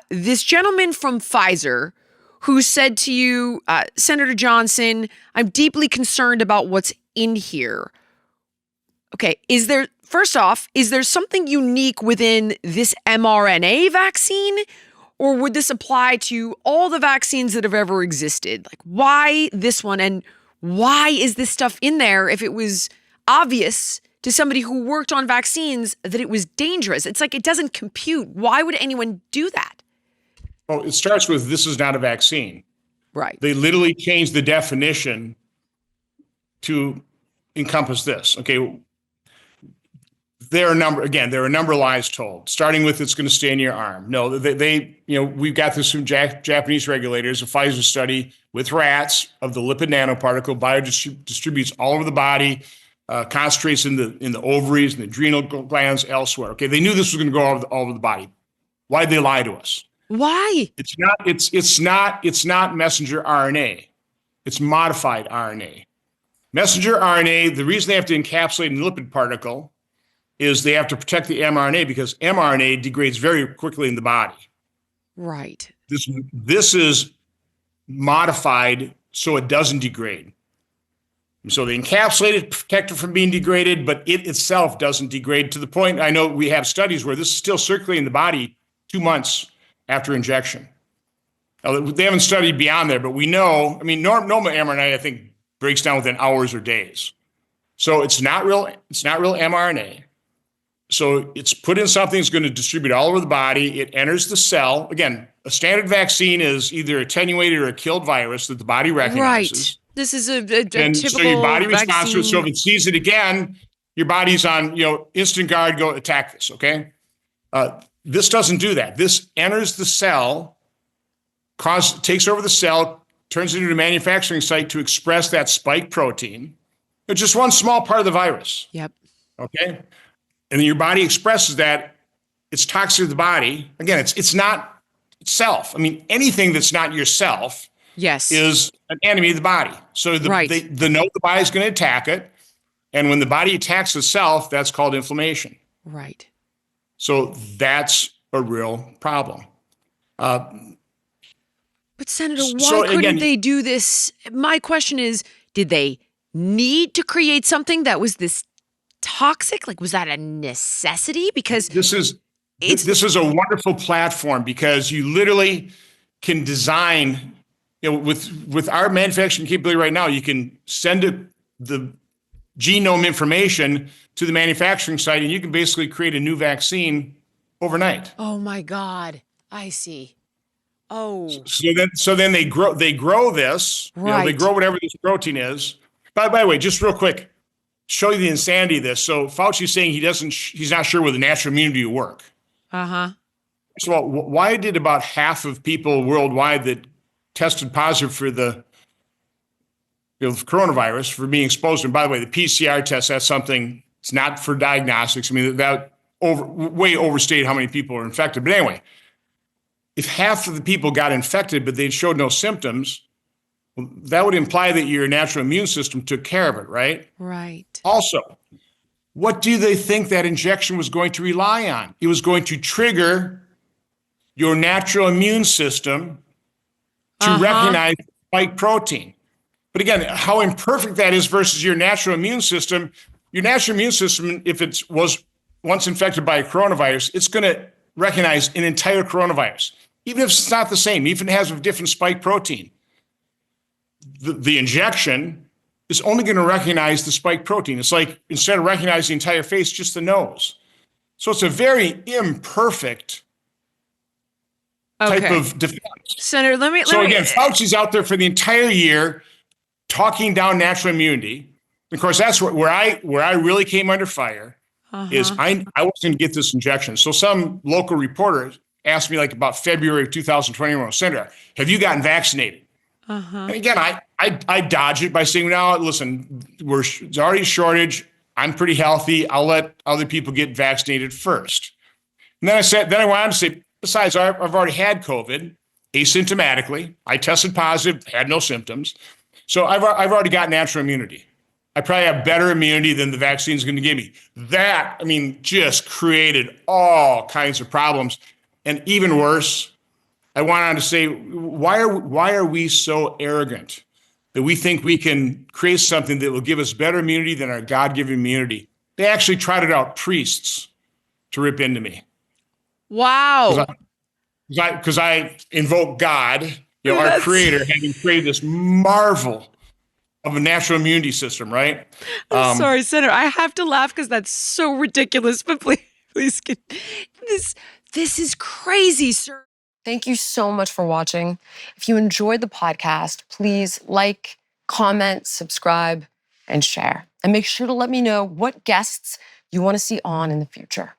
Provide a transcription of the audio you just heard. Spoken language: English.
this gentleman from Pfizer who said to you, Senator Johnson, I'm deeply concerned about what's in here. Okay, first off, is there something unique within this mRNA vaccine? Or would this apply to all the vaccines that have ever existed? Like, why this one? And why is this stuff in there if it was obvious to somebody who worked on vaccines that it was dangerous? It's like it doesn't compute. Why would anyone do that? Well, it starts with this is not a vaccine. Right. They literally changed the definition to encompass this. Okay. There are a number of lies told, starting with it's going to stay in your arm. No, we've got this from Japanese regulators, a Pfizer study with rats of the lipid nanoparticle, biodistributes all over the body, concentrates in the ovaries and the adrenal glands elsewhere. Okay, they knew this was going to go all over the body. Why'd they lie to us? Why? It's not messenger RNA. It's modified RNA. Messenger RNA, the reason they have to encapsulate in the lipid particle is they have to protect the mRNA because mRNA degrades very quickly in the body. Right. This is modified so it doesn't degrade. So they encapsulate it, protect it from being degraded, but it itself doesn't degrade to the point, I know we have studies where this is still circulating in the body 2 months after injection. Now, they haven't studied beyond there, but we know, normal mRNA, I think, breaks down within hours or days. So it's not real mRNA. So it's put in something that's going to distribute all over the body. It enters the cell. Again, a standard vaccine is either attenuated or a killed virus that the body recognizes. Right. This is a typical so your body vaccine. responds to it. So if it sees it again, your body's on instant guard. Go attack this. Okay. This doesn't do that. This enters the cell, takes over the cell, turns it into a manufacturing site to express that spike protein. It's just one small part of the virus. Yep. Okay. And then your body expresses that. It's toxic to the body. Again, it's not self. Anything that's not yourself is an enemy of the body. So the body's going to attack it. And when the body attacks itself, that's called inflammation. Right. So that's a real problem. But Senator, why couldn't they do this? My question is, did they need to create something that was this toxic? Like, was that a necessity? Because this is a wonderful platform because you literally can design, with our manufacturing capability right now, you can send the genome information to the manufacturing site and you can basically create a new vaccine overnight. Oh my God. I see. Oh. So then they grow this, right. They grow whatever this protein is. By the way, just real quick, show you the insanity of this. So Fauci's saying he's not sure whether natural immunity will work. Uh-huh. So why did about half of people worldwide that tested positive for the coronavirus for being exposed? And by the way, the PCR test, that's something, it's not for diagnostics. That way overstated how many people are infected. But anyway, if half of the people got infected, but they showed no symptoms, well, that would imply that your natural immune system took care of it, right? Right. Also, what do they think that injection was going to rely on? It was going to trigger your natural immune system to recognize spike protein. But again, how imperfect that is versus your natural immune system. Your natural immune system, if it was once infected by a coronavirus, it's going to recognize an entire coronavirus, even if it's not the same, even if it has a different spike protein. The injection is only going to recognize the spike protein. It's like instead of recognizing the entire face, just the nose. So it's a very imperfect type of defense. Senator, let me. Fauci's out there for the entire year talking down natural immunity. Of course, that's where I really came under fire. Is I wasn't going to get this injection. So some local reporter asked me like about February of 2021, Senator, have you gotten vaccinated? And again, I dodge it by saying, no, listen, there's already a shortage. I'm pretty healthy. I'll let other people get vaccinated first. And then I went on to say, besides, I've already had COVID asymptomatically. I tested positive, had no symptoms. So I've already got natural immunity. I probably have better immunity than the vaccine is going to give me. That, just created all kinds of problems. And even worse, I went on to say, why are we so arrogant that we think we can create something that will give us better immunity than our God-given immunity? They actually trotted out priests to rip into me. Wow. Because I invoke God, our That's- creator, having created this marvel of a natural immunity system, right? I'm sorry, Senator. I have to laugh because that's so ridiculous. But please, this is crazy, sir. Thank you so much for watching. If you enjoyed the podcast, please like, comment, subscribe, and share. And make sure to let me know what guests you want to see on in the future.